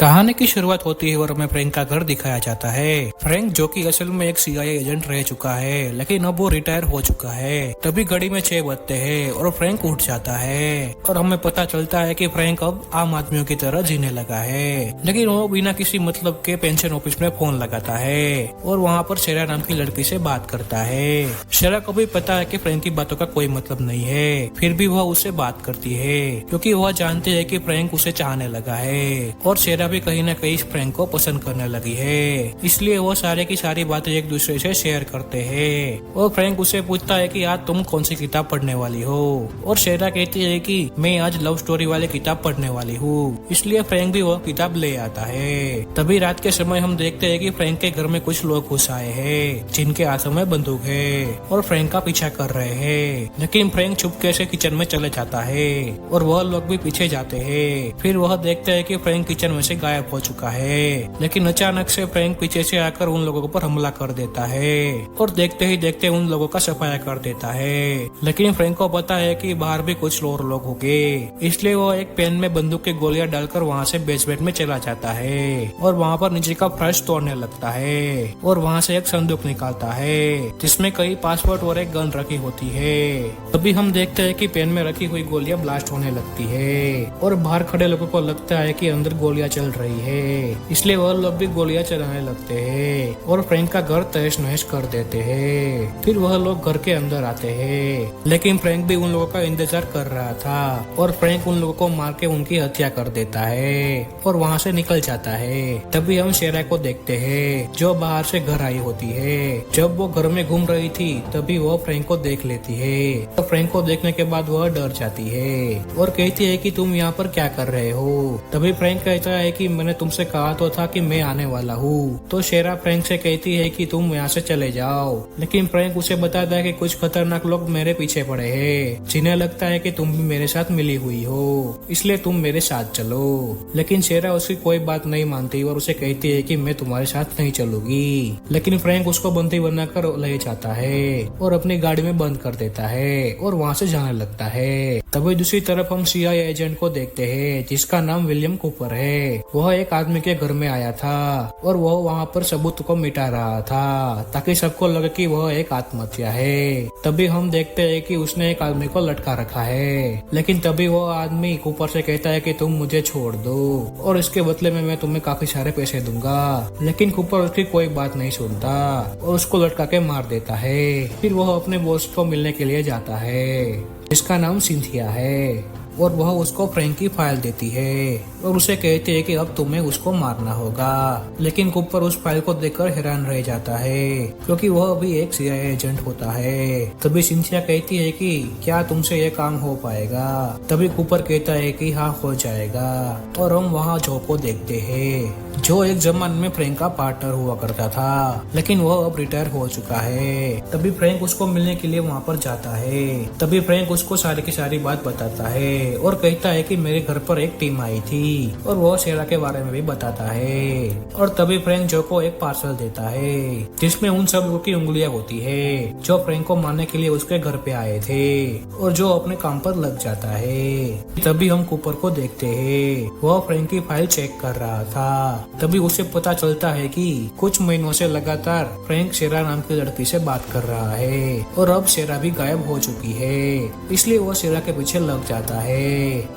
कहानी की शुरुआत होती है और हमें फ्रैंक का घर दिखाया जाता है। फ्रैंक जो कि असल में एक सीआईए एजेंट रह चुका है, लेकिन अब वो रिटायर हो चुका है। तभी घड़ी में 6 बजते हैं और फ्रैंक उठ जाता है और हमें पता चलता है कि फ्रैंक अब आम आदमियों की तरह जीने लगा है। लेकिन वो बिना किसी मतलब के पेंशन ऑफिस में फोन लगाता है और वहाँ पर शेरा नाम की लड़की से बात करता है। शेरा को भी पता है कि फ्रैंक की बातों का कोई मतलब नहीं है, फिर भी वह उससे बात करती है क्योंकि वह जानती है कि फ्रैंक उसे चाहने लगा है और शेरा भी कहीं न कहीं फ्रैंक को पसंद करने लगी है। इसलिए वो सारे की सारी बातें एक दूसरे से शेयर करते हैं और फ्रैंक उसे पूछता है कि आज तुम कौन सी किताब पढ़ने वाली हो, और शेरा कहती है कि मैं आज लव स्टोरी वाली किताब पढ़ने वाली हूँ। इसलिए फ्रैंक भी वो किताब ले आता है। तभी रात के समय हम देखते हैं कि फ्रैंक के घर में कुछ लोग घुस आए हैं जिनके हाथों में बंदूक है और फ्रैंक का पीछा कर रहे हैं। लेकिन फ्रैंक चुपके से किचन में चले जाता है और वह लोग भी पीछे जाते हैं। फिर वह देखते हैं कि फ्रैंक किचन में से गायब हो चुका है, लेकिन अचानक से फ्रैंक पीछे से आकर उन लोगों पर हमला कर देता है और देखते ही देखते उन लोगों का सफाया कर देता है। लेकिन फ्रैंक को पता है कि बाहर भी कुछ और लोग होंगे, इसलिए वो एक पेन में बंदूक की गोलियां डालकर वहाँ से बेसमेंट में चला जाता है और वहाँ पर नीचे का फर्श तोड़ने लगता है और वहाँ से एक संदूक निकालता है जिसमें कई पासपोर्ट और एक गन रखी होती है। तभी हम देखते हैं कि पेन में रखी हुई गोलियां ब्लास्ट होने लगती है और बाहर खड़े लोगों को लगता है कि अंदर गोलियां चल रही है, इसलिए वह लोग भी गोलियां चलाने लगते हैं और फ्रैंक का घर तहस नहस कर देते हैं। फिर वह लोग घर के अंदर आते हैं, लेकिन फ्रैंक भी उन लोगों का इंतजार कर रहा था और फ्रैंक उन लोगों को मार के उनकी हत्या कर देता है और वहाँ से निकल जाता है। तभी हम शेरा को देखते हैं जो बाहर से घर आई होती है। जब वो घर में घूम रही थी तभी वो फ्रैंक को देख लेती है। तो फ्रैंक को देखने के बाद वह डर जाती है और कहती है कि तुम यहाँ पर क्या कर रहे हो। तभी फ्रैंक कहता है कि मैंने तुमसे कहा तो था कि मैं आने वाला हूँ। तो शेरा फ्रैंक से कहती है कि तुम यहाँ से चले जाओ, लेकिन फ्रैंक उसे बताता है कि कुछ खतरनाक लोग मेरे पीछे पड़े हैं जिन्हें लगता है कि तुम भी मेरे साथ मिली हुई हो, इसलिए तुम मेरे साथ चलो। लेकिन शेरा उसकी कोई बात नहीं मानती और उसे कहती है कि मैं तुम्हारे साथ नहीं चलूंगी। लेकिन फ्रैंक उसको बंदी बनाकर ले जाता है और अपनी गाड़ी में बंद कर देता है और वहाँ से जाने लगता है। तभी दूसरी तरफ हम सीआईए एजेंट को देखते हैं जिसका नाम विलियम कूपर है। वह एक आदमी के घर में आया था और वह वहाँ पर सबूत को मिटा रहा था ताकि सबको लगे कि वह एक आत्महत्या है। तभी हम देखते हैं कि उसने एक आदमी को लटका रखा है, लेकिन तभी वह आदमी कूपर से कहता है कि तुम मुझे छोड़ दो और इसके बदले में मैं तुम्हें काफी सारे पैसे दूंगा। लेकिन कूपर उसकी कोई बात नहीं सुनता और उसको लटका के मार देता है। फिर वह अपने बॉस को मिलने के लिए जाता है जिसका नाम सिंथिया है और वह उसको फ्रैंक की फाइल देती है और उसे कहती है कि अब तुम्हें उसको मारना होगा। लेकिन कूपर उस फाइल को देखकर हैरान रह जाता है क्योंकि वह भी एक सीआईए एजेंट होता है। तभी सिंथिया कहती है कि क्या तुमसे ये काम हो पाएगा। तभी कूपर कहता है कि हाँ हो जाएगा और हम वहाँ जो को देखते हैं जो एक जमाने में फ्रैंक का पार्टनर हुआ करता था, लेकिन वह अब रिटायर हो चुका है। तभी फ्रैंक उसको मिलने के लिए वहाँ पर जाता है। तभी फ्रैंक उसको सारी की सारी बात बताता है और कहता है कि मेरे घर पर एक टीम आई थी और वो शेरा के बारे में भी बताता है। और तभी फ्रैंक जो को एक पार्सल देता है जिसमें उन सब लोगों की उंगलियां होती है जो फ्रैंक को मारने के लिए उसके घर पे आए थे और जो अपने काम पर लग जाता है। तभी हम कूपर को देखते हैं, वह फ्रैंक की फाइल चेक कर रहा था। तभी उसे पता चलता है कि कुछ महीनों से लगातार फ्रैंक शेरा नाम की लड़की से बात कर रहा है और अब शेरा भी गायब हो चुकी है, इसलिए वो शेरा के पीछे लग जाता है।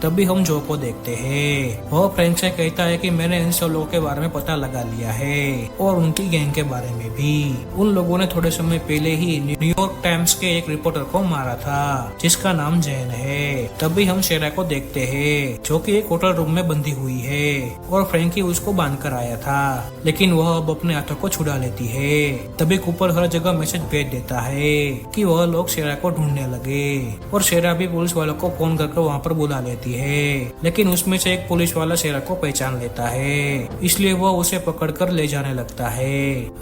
तभी हम जो को देखते हैं, वो फ्रैंक से कहता है कि मैंने इन सब लोगों के बारे में पता लगा लिया है और उनकी गैंग के बारे में भी। उन लोगों ने थोड़े समय पहले ही न्यूयॉर्क टाइम्स के एक रिपोर्टर को मारा था जिसका नाम जैन है। तभी हम शेरा को देखते हैं जो कि एक होटल रूम में बंधी हुई है और फ्रैंकी उसको बांध कर आया था, लेकिन वह अब अपने हाथों को छुड़ा लेती है। तभी कूपर हर जगह मैसेज भेज देता है कि वह लोग शेरा को ढूंढने लगे और शेरा भी पुलिस वालों को फोन करके वहाँ पर बुला लेती है। लेकिन उसमें से एक पुलिस वाला शेरा को पहचान लेता है, इसलिए वह उसे पकड़कर ले जाने लगता है।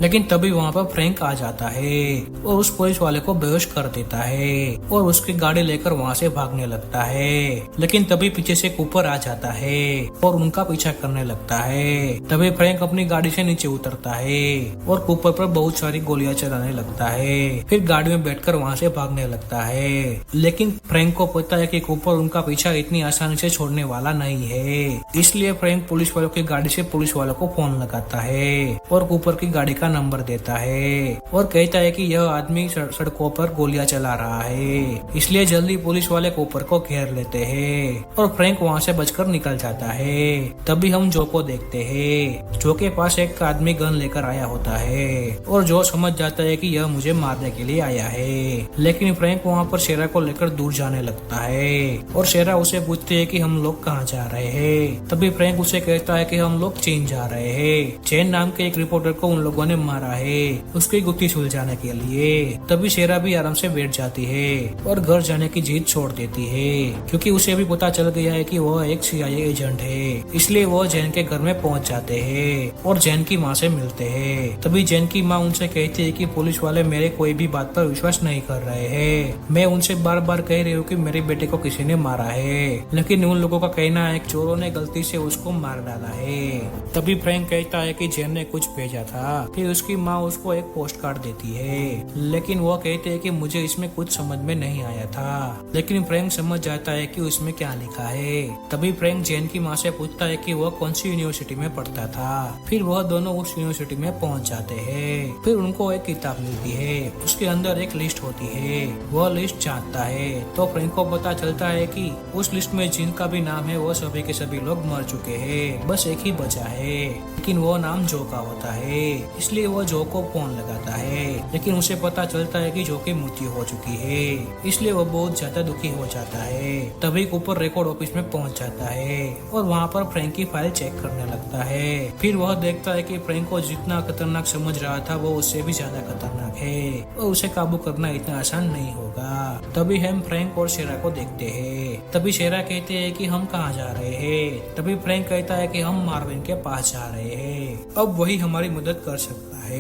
लेकिन तभी वहाँ पर फ्रैंक आ जाता है और उस पुलिस वाले को बेहोश कर देता है और उसकी गाड़ी लेकर वहाँ से भागने लगता है। लेकिन तभी पीछे से कूपर आ जाता है और उनका पीछा करने लगता है। तभी फ्रैंक अपनी गाड़ी से नीचे उतरता है और कूपर पर बहुत सारी गोलियां चलाने लगता है। फिर गाड़ी में बैठकर वहाँ से भागने लगता है। लेकिन फ्रैंक को पता है कि कूपर उनका पीछा इतनी आसानी से छोड़ने वाला नहीं है। इसलिए फ्रैंक पुलिस वालों की गाड़ी से पुलिस वालों को फोन लगाता है और कूपर की गाड़ी का नंबर देता है और कहता है कि यह आदमी सड़कों पर गोलियां चला रहा है, इसलिए जल्दी पुलिस वाले कूपर को घेर लेते हैं और फ्रैंक वहां से बचकर निकल जाता है। तभी हम जो को देखते हैं। जो के पास एक आदमी गन लेकर आया होता है और जो समझ जाता है कि यह मुझे मारने के लिए आया है, लेकिन फ्रैंक वहां पर शेरा को लेकर दूर जाने लगता है और शेरा उसे पूछती है कि हम लोग कहाँ जा रहे हैं। तभी फ्रैंक उसे कहता है कि हम लोग चीन जा रहे हैं। चैन नाम के एक रिपोर्टर को उन लोगों ने मारा है उसकी गुत्थी सुलझाने के लिए। तभी शेरा भी आराम से बैठ जाती है और घर जाने की जिद छोड़ देती है, क्योंकि उसे भी पता चल गया है कि वह एक CIA एजेंट है। इसलिए वो जैन के घर में पहुंच जाते हैं और जैन की माँ से मिलते हैं। तभी जैन की माँ उनसे कहती है कि पुलिस वाले मेरे कोई भी बात पर विश्वास नहीं कर रहे हैं। मैं उनसे बार बार कह रही हूँ कि मेरे बेटे को किसी ने मारा है, लेकिन उन लोगों का कहना है कि चोरों ने गलती से उसको मार डाला है। तभी फ्रैंक कहता है कि जैन ने कुछ भेजा था। फिर उसकी माँ उसको एक पोस्ट कार्ड देती है, लेकिन वो कहते हैं कि मुझे इसमें कुछ समझ में नहीं आया था। लेकिन फ्रैंक समझ जाता है कि उसमें क्या लिखा है। तभी फ्रैंक जैन की माँ से पूछता है कि वह कौन सी यूनिवर्सिटी में पढ़ता था। फिर वह दोनों उस यूनिवर्सिटी में पहुंच जाते हैं। फिर उनको एक किताब मिलती है, उसके अंदर एक लिस्ट होती है। वह लिस्ट चाहता है तो फ्रैंक को पता चलता है कि उस लिस्ट में जिनका भी नाम है वो सभी के सभी लोग मर चुके हैं, बस एक ही बचा है, लेकिन वो नाम जो का होता है। इसलिए वो जो को फोन लगाता है, लेकिन उसे पता चलता है कि जो की मृत्यु हो चुकी है। इसलिए वो बहुत ज्यादा दुखी हो जाता है। तभी कूपर रिकॉर्ड ऑफिस में पहुंच जाता है और वहाँ पर फ्रैंक की फाइल चेक करने लगता है। फिर वह देखता है कि फ्रैंक को जितना खतरनाक समझ रहा था वो उससे भी ज्यादा खतरनाक है और उसे काबू करना इतना आसान नहीं होगा। तभी हम फ्रैंक और शेरा को देखते हैं। तभी शेरा कहते हैं कि हम कहाँ जा रहे हैं। तभी फ्रैंक कहता है कि हम मार्विन के पास जा रहे हैं, अब वही हमारी मदद कर सकता है।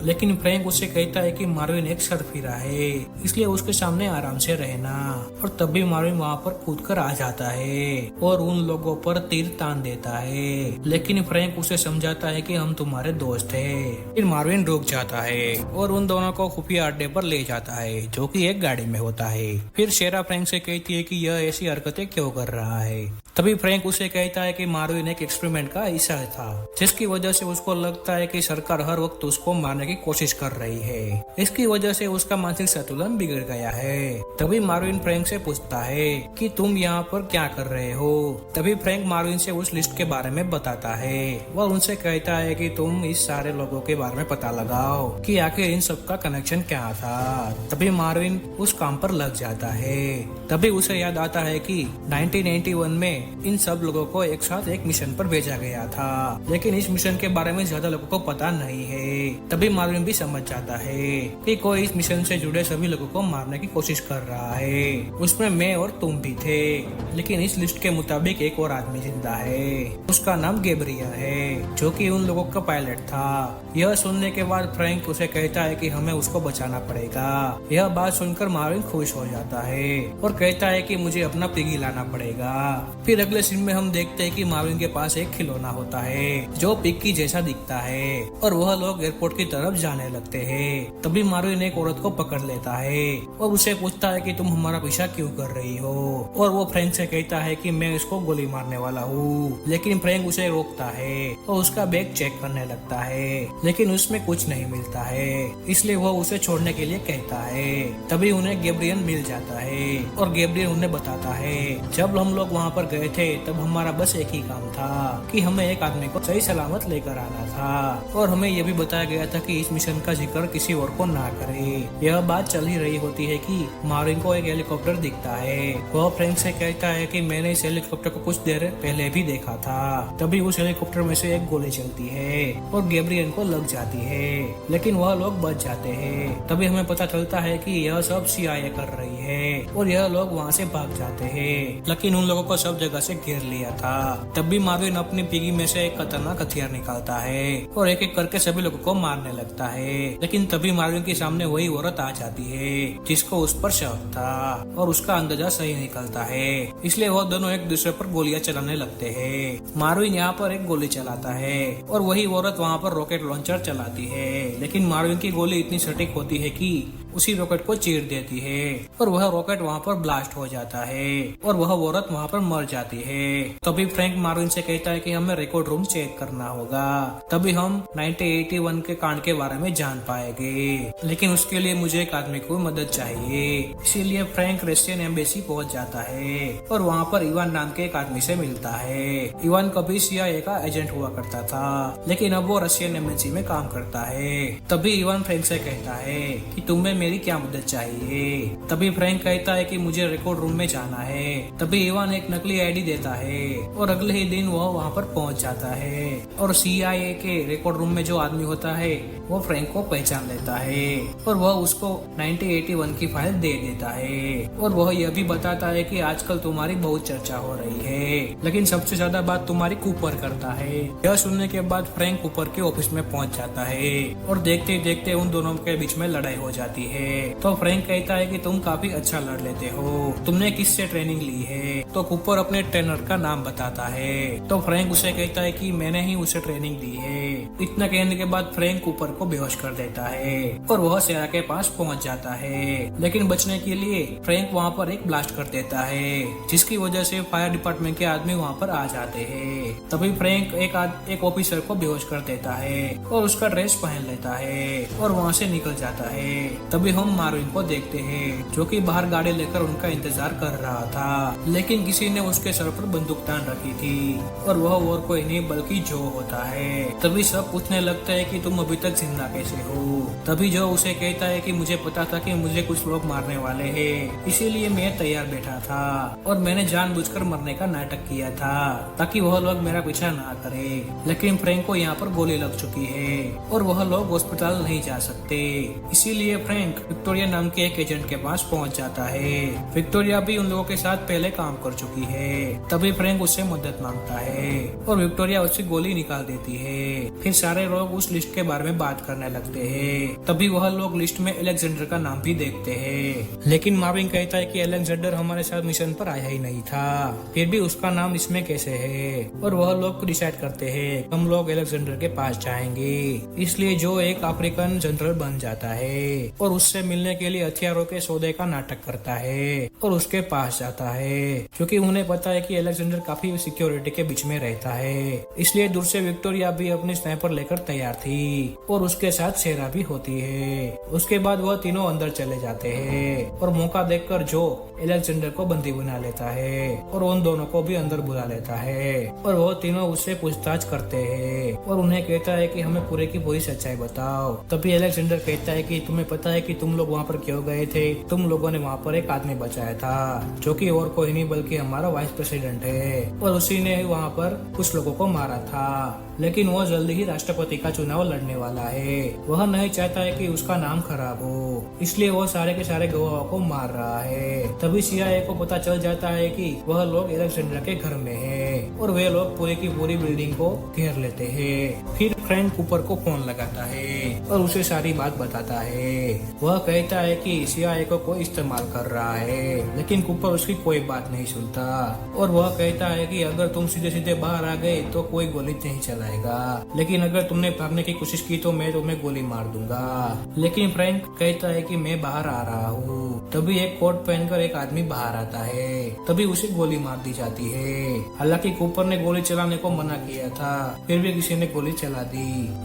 लेकिन फ्रैंक उसे कहता है कि मार्विन एक सरफिरा है, इसलिए उसके सामने आराम से रहना। और तभी मार्विन वहाँ पर कूद कर आ जाता है और उन लोगों पर तीर तान देता है, लेकिन फ्रैंक उसे समझाता है कि हम तुम्हारे दोस्त हैं। फिर मार्विन रुक जाता है और उन दोनों को खुफिया अड्डे पर ले जाता है, जो कि एक गाड़ी में होता है। फिर शेरा फ्रैंक से कहती है कि यह ऐसी हरकतें क्यों कर रहा है। तभी फ्रैंक उसे कहता है कि मार्विन एक एक्सपेरिमेंट का हिस्सा था, जिसकी वजह से उसको लगता है कि सरकार हर वक्त उसको मारने की कोशिश कर रही है। इसकी वजह से उसका मानसिक संतुलन बिगड़ गया है। तभी मार्विन फ्रैंक से पूछता है कि तुम यहाँ पर क्या कर रहे हो। तभी फ्रैंक मार्विन से उस लिस्ट के बारे में बताता है। वह उनसे कहता है कि तुम इस सारे लोगों के बारे में पता लगाओ कि आखिर इन सब का कनेक्शन क्या था। तभी मार्विन उस काम पर लग जाता है। तभी उसे याद आता है कि 1991 में इन सब लोगों को एक साथ एक मिशन पर भेजा गया था, लेकिन इस मिशन के बारे में ज्यादा लोगों को पता नहीं है। तभी मार्विन भी समझ जाता है कि कोई इस मिशन से जुड़े सभी लोगों को मारने की कोशिश कर रहा है। उसमें मैं और तुम भी थे, लेकिन इस लिस्ट के मुताबिक एक और आदमी जिंदा है, उसका नाम गैब्रियल है, जो कि उन लोगों का पायलट था। यह सुनने के बाद फ्रैंक उसे कहता है कि हमें उसको बचाना पड़ेगा। यह बात सुनकर मार्विन खुश हो जाता है और कहता है कि मुझे अपना पिगी लाना पड़ेगा। फिर अगले सीन में हम देखते हैं कि मार्विन के पास एक खिलौना होता है जो पिग्गी जैसा दिखता है और वह लोग एयरपोर्ट की तरफ जाने लगते हैं। तभी मार्विन एक औरत को पकड़ लेता है और उसे पूछता है कि तुम हमारा पीछा क्यों कर रही हो, और वो फ्रैंक से कहता है कि मैं इसको गोली मारने वाला हूँ। लेकिन फ्रैंक उसे रोकता है और उसका बैग चेक करने लगता है, लेकिन उसमें कुछ नहीं मिलता है, इसलिए वो उसे छोड़ने के लिए कहता है। तभी उन्हें गैब्रियल मिल जाता है और गैब्रियल उन्हें बताता है जब हम लोग वहाँ पर गए थे तब हमारा बस एक ही काम था कि हमें एक आदमी को सही सलामत लेकर आना था, और हमें यह भी बताया गया था कि इस मिशन का जिक्र किसी और को ना करे। यह बात चल ही रही होती है कि मार्विन को एक हेलीकॉप्टर दिखता है। वह फ्रैंक से कहता है कि मैंने इस हेलीकॉप्टर को कुछ देर पहले भी देखा था। तभी उस हेलीकॉप्टर में से एक गोली चलती है और गैब्रियल को लग जाती है, लेकिन वह लोग बच जाते हैं। तभी हमें पता चलता है कि यह सब CIA कर रही है और यह लोग वहाँ से भाग जाते हैं, लेकिन उन लोगों को सब जगह से घेर लिया था। तब भी मार्विन अपनी पिगी में से एक खतरनाक हथियार निकालता है और एक एक करके सभी लोगों को मारने लगता है। लेकिन तभी मार्विन के सामने वही औरत आ जाती है जिसको उस पर शक था और उसका अंदाजा सही निकलता है, इसलिए वो दोनों एक दूसरे पर गोलियां चलाने लगते हैं। मार्विन यहाँ पर एक गोली चलाता है और वही औरत वहाँ पर रॉकेट लॉन्चर चलाती है, लेकिन मार्विन की गोली इतनी सटीक होती है कि उसी रॉकेट को चीर देती है और वह रॉकेट वहाँ पर ब्लास्ट हो जाता है और वह औरत वहाँ पर मर जाती है। तभी फ्रैंक मार्विन से कहता है कि हमें रिकॉर्ड रूम चेक करना होगा, तभी हम 1981 के कांड के बारे में जान पाएंगे। लेकिन उसके लिए मुझे एक आदमी को मदद चाहिए। इसीलिए फ्रैंक रशियन एम्बेसी पहुंच जाता है और वहाँ पर इवान नाम के एक आदमी से मिलता है। इवान कभी CIA का एजेंट हुआ करता था, लेकिन अब वो रशियन एम्बेसी में काम करता है। तभी इवान फ्रैंक से कहता है कि तुम्हें मेरी क्या मदद चाहिए। तभी फ्रैंक कहता है कि मुझे रिकॉर्ड रूम में जाना है। तभी इवान एक नकली ID देता है और अगले ही दिन वह वहाँ पर पहुँच जाता है और CIA के रिकॉर्ड रूम में जो आदमी होता है वो फ्रैंक को पहचान लेता है और वह उसको 1981 की फाइल दे देता है और वह यह भी बताता है कि आजकल तुम्हारी बहुत चर्चा हो रही है, लेकिन सबसे ज्यादा बात तुम्हारी कूपर करता है। यह सुनने के बाद फ्रैंक कूपर के ऑफिस में पहुंच जाता है और देखते देखते उन दोनों के बीच में लड़ाई हो जाती है। तो फ्रैंक कहता है कि तुम काफी अच्छा लड़ लेते हो, तुमने किससे ट्रेनिंग ली है। तो कूपर अपने ट्रेनर का नाम बताता है। तो फ्रैंक उसे कहता है कि मैंने ही उसे ट्रेनिंग दी है। इतना कहने के बाद फ्रैंक कूपर को बेहोश कर देता है और वह सेरा के पास पहुंच जाता है। लेकिन बचने के लिए फ्रैंक वहां पर एक ब्लास्ट कर देता है, जिसकी वजह से फायर डिपार्टमेंट के आदमी वहां पर आ जाते हैं। तभी फ्रैंक एक ऑफिसर को बेहोश कर देता है और उसका ड्रेस पहन लेता है और वहां से निकल जाता है। तभी हम मार्विन को देखते हैं, जो कि बाहर गाड़ी लेकर उनका इंतजार कर रहा था, लेकिन किसी ने उसके सर पर बंदूक तान रखी थी और वह और कोई नहीं बल्कि जो होता है। तभी सब पूछने लगता है कि तुम अभी तक जिंदा कैसे हो। तभी जो उसे कहता है कि मुझे पता था कि मुझे कुछ लोग मारने वाले हैं, इसीलिए मैं तैयार बैठा था और मैंने जानबूझकर मरने का नाटक किया था ताकि वह लोग मेरा पीछा ना करे। लेकिन फ्रैंक को यहाँ पर गोली लग चुकी है और वह लोग अस्पताल नहीं जा सकते, इसीलिए फ्रैंक विक्टोरिया नाम के एक एजेंट के पास पहुँच जाता है। विक्टोरिया भी उन लोगों के साथ पहले काम कर चुकी है। तभी फ्रैंक उससे मदद मांगता है और विक्टोरिया उससे गोली निकाल देती है। फिर सारे लोग उस लिस्ट के बारे में बात करने लगते हैं। तभी वह लोग लिस्ट में अलेक्जेंडर का नाम भी देखते हैं, लेकिन मार्विन कहता है कि अलेक्जेंडर हमारे साथ मिशन पर आया ही नहीं था, फिर भी उसका नाम इसमें कैसे है। और वह लोग डिसाइड करते हैं हम लोग अलेक्जेंडर के पास जाएंगे। इसलिए जो एक अफ्रीकन जनरल बन जाता है और उससे मिलने के लिए हथियारों के सौदे का नाटक करता है और उसके पास जाता है, क्योंकि उन्हें पता है कि अलेक्जेंडर काफी सिक्योरिटी के बीच में रहता है। इसलिए दूर से विक्टोरिया भी अपनी स्नाइपर लेकर तैयार थी और उसके साथ सेरा भी होती है। उसके बाद वह तीनों अंदर चले जाते हैं और मौका देखकर जो अलेक्जेंडर को बंदी बना लेता है और उन दोनों को भी अंदर बुला लेता है और वो तीनों उससे पूछताछ करते हैं और उन्हें कहता है कि हमें पूरे की पूरी सच्चाई बताओ। तभी अलेक्जेंडर कहता है कि तुम्हें पता है कि तुम लोग वहाँ पर क्यों गए थे। तुम लोगों ने वहाँ पर एक आदमी बचाया था, जो कि और कोई नहीं बल्कि हमारा वाइस प्रेसिडेंट है और उसी ने वहाँ पर कुछ लोगों को मारा था। लेकिन वो जल्दी ही राष्ट्रपति का चुनाव लड़ने वाला है। वह नहीं चाहता है कि उसका नाम खराब हो, इसलिए वो सारे के सारे गवाहों को मार रहा है। तभी CIA को पता चल जाता है कि वह लोग अलेक्जेंडर के घर में हैं और वे लोग पूरी की पूरी बिल्डिंग को घेर लेते हैं। फिर फ्रैंक कूपर को फोन लगाता है और उसे सारी बात बताता है। वह कहता है कि CIA को कोई इस्तेमाल कर रहा है, लेकिन कूपर उसकी कोई बात नहीं सुनता और वह कहता है कि अगर तुम सीधे सीधे बाहर आ गए तो कोई गोली नहीं चलाएगा, लेकिन अगर तुमने भागने की कोशिश की तो मैं तुम्हें गोली मार दूंगा। लेकिन फ्रैंक कहता है कि मैं बाहर आ रहा हूँ। तभी एक कोट पहनकर एक आदमी बाहर आता है, तभी उसे गोली मार दी जाती है। हालांकि कूपर ने गोली चलाने को मना किया था, फिर भी किसी ने गोली चला दी।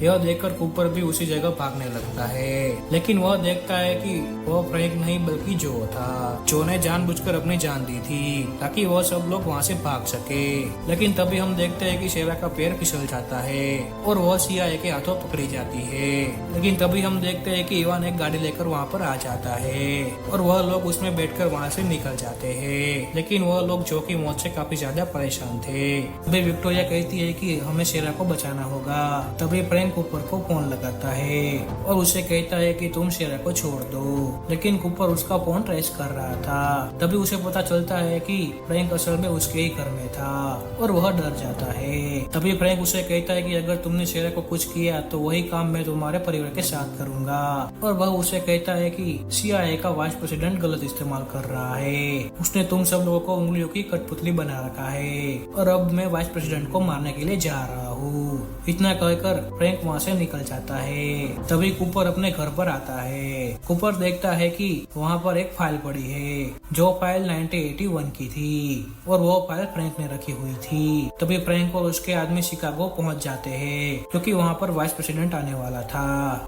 यह देखकर कूपर भी उसी जगह भागने लगता है, लेकिन वह देखता है कि वह फ्रैंक नहीं बल्कि जो था। जो ने जानबूझकर अपनी जान दी थी ताकि वह सब लोग वहाँ से भाग सके। लेकिन तभी हम देखते हैं कि सेरा का पैर फिसल जाता है और वह CIA के हाथों पकड़ी जाती है। लेकिन तभी हम देखते हैं कि इवान एक गाड़ी लेकर वहाँ पर आ जाता है और वह लोग उसमें बैठकर वहाँ से निकल जाते हैं। लेकिन वह लोग जो की मौत से काफी ज्यादा परेशान थे। तभी विक्टोरिया कहती है कि हमें सेरा को बचाना होगा। तभी फ्रैंक कूपर को फोन लगाता है और उसे कहता है कि तुम सेरा को छोड़ दो, लेकिन कूपर उसका फोन ट्रेस कर रहा था। तभी उसे पता चलता है कि फ्रैंक असल में उसके ही घर में था और वह डर जाता है। तभी फ्रैंक उसे कहता है कि अगर तुमने सेरा को कुछ किया तो वही काम मैं तुम्हारे परिवार के साथ करूंगा। और वह उसे कहता है कि CIA का वाइस प्रेसिडेंट गलत इस्तेमाल कर रहा है, उसने तुम सब लोगों को उंगलियों की कठपुतली बना रखा है और अब मैं वाइस प्रेसिडेंट को मारने के लिए जा रहा हूँ। हूँ। इतना कहकर फ्रैंक वहाँ से निकल जाता है। तभी कूपर अपने घर पर आता है। कूपर देखता है कि वहाँ पर एक फाइल पड़ी है जो फाइल 1981 की थी और वो फाइल फ्रैंक ने रखी हुई थी। तभी फ्रैंक और उसके आदमी शिकागो पहुँच जाते हैं क्योंकि वहाँ पर वाइस प्रेसिडेंट आने वाला था।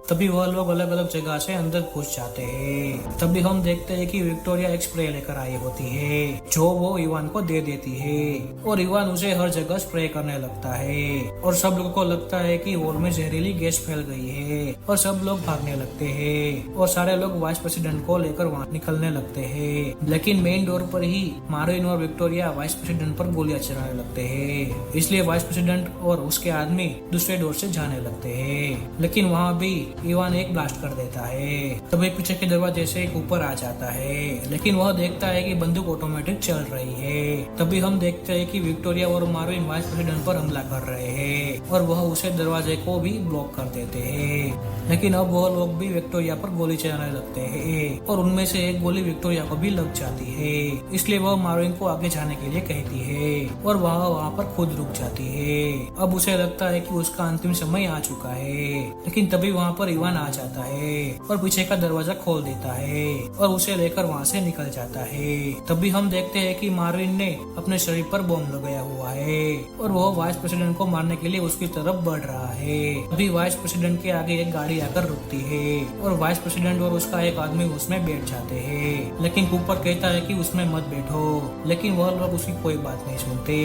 तभी वह लोग अलग अलग जगह से अंदर घुस जाते हैं। तभी हम देखते हैं कि विक्टोरिया एक स्प्रे लेकर आई होती है जो वो इवान को दे देती है और इवान उसे हर जगह स्प्रे करने लगता है और सब लोगों को लगता है कि हॉल में जहरीली गैस फैल गई है और सब लोग भागने लगते हैं और सारे लोग वाइस प्रेसिडेंट को लेकर वहाँ निकलने लगते हैं। लेकिन मेन डोर पर ही मार्विन और विक्टोरिया वाइस प्रेसिडेंट पर गोलियां चलाने लगते हैं, इसलिए वाइस प्रेसिडेंट और उसके आदमी दूसरे डोर से जाने लगते हैं। लेकिन वहाँ भी इवान एक ब्लास्ट कर देता है। तभी पीछे के दरवाजे से एक ऊपर आ जाता है, लेकिन वह देखता है कि बंदूक ऑटोमेटिक चल रही है। तभी हम देखते हैं कि विक्टोरिया और मार्विन वाइस प्रेसिडेंट पर हमला कर रहे हैं और वह उसे दरवाजे को भी ब्लॉक कर देते हैं। लेकिन अब वह लोग भी विक्टोरिया पर गोली चलाने लगते हैं और उनमें से एक गोली विक्टोरिया को भी लग जाती है, इसलिए वह मार्विन को आगे जाने के लिए कहती है और वहाँ पर खुद रुक जाती है। अब उसे लगता है कि उसका अंतिम समय आ चुका है, लेकिन तभी वहाँ पर इवान आ जाता है और पीछे का दरवाजा खोल देता है और उसे लेकर वहाँ से निकल जाता है। तभी हम देखते हैं कि मार्विन ने अपने शरीर पर बम लगाया हुआ है और वह वाइस प्रेसिडेंट को मारने के लिए उसकी तरफ बढ़ रहा है। तभी वाइस प्रेसिडेंट के आगे एक गाड़ी आकर रुकती है और वाइस प्रेसिडेंट और उसका एक आदमी उसमें बैठ जाते हैं, लेकिन कूपर कहता है कि उसमें मत बैठो, लेकिन वह लोग उसकी कोई बात नहीं सुनते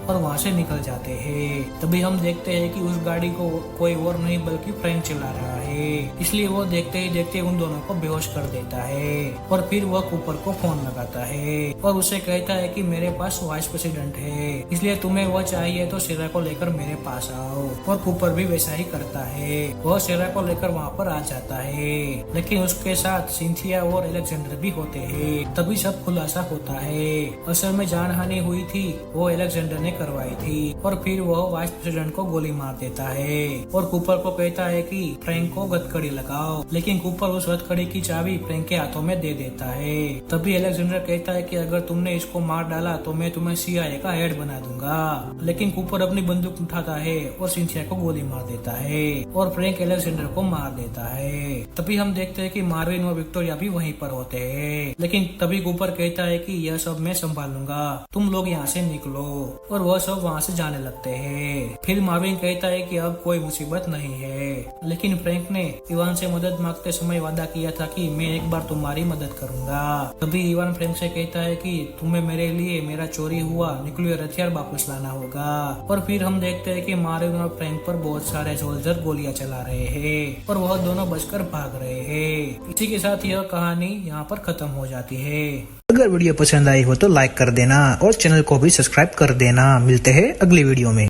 और वहाँ से निकल जाते हैं। तभी हम देखते हैं कि उस गाड़ी को कोई और नहीं बल्कि फ्रैंक चला रहा है, इसलिए वो देखते ही देखते उन दोनों को बेहोश कर देता है और फिर वह कूपर को फोन लगाता है और उसे कहता है कि मेरे पास वाइस प्रेसिडेंट है, इसलिए तुम्हें वो चाहिए तो सेरा को लेकर मेरे पास आओ। और कूपर भी वैसा ही करता है, वह सेरा को लेकर वहाँ पर आ जाता है, लेकिन उसके साथ सिंथिया और अलेक्जेंडर भी होते हैं। तभी सब खुलासा होता है, असल में जानहानि हुई थी वो अलेक्जेंडर ने करवाई थी और फिर वह वाइस प्रेसिडेंट को गोली मार देता है और कूपर को कहता है कि फ्रैंक को हथकड़ी लगाओ, लेकिन कूपर उस हथकड़ी की चाबी फ्रैंक के हाथों में दे देता है। तभी अलेक्जेंडर कहता है कि अगर तुमने इसको मार डाला तो मैं तुम्हें CIA का हेड बना दूंगा, लेकिन कूपर अपनी बंदूक उठाता है और सिंथिया को गोली मार देता है और फ्रैंक अलेक्जेंडर को मार देता है। तभी हम देखते हैं कि मार्विन और विक्टोरिया भी वहीं पर होते हैं, लेकिन तभी कूपर कहता है कि यह सब मैं संभाल लूंगा, तुम लोग यहाँ से निकलो, और वह सब वहाँ से जाने लगते हैं। फिर मार्विन कहता है कि अब कोई मुसीबत नहीं है, लेकिन फ्रैंक ने इवान से मदद मांगते समय वादा किया था कि मैं एक बार तुम्हारी मदद करूंगा। तभी इवान फ्रैंक से कहता है कि तुम्हें मेरे लिए मेरा चोरी हुआ न्यूक्लियर हथियार वापस लाना होगा। और फिर हम देखते हैं कि मार्विन और फ्रैंक पर बहुत सारे सोल्जर गोलियां चला रहे हैं और वह दोनों बचकर भाग रहे हैं। इसी के साथ यह कहानी यहाँ पर खत्म हो जाती है। अगर वीडियो पसंद आई हो तो लाइक कर देना और चैनल को भी सब्सक्राइब कर देना। मिलते हैं अगली वीडियो में।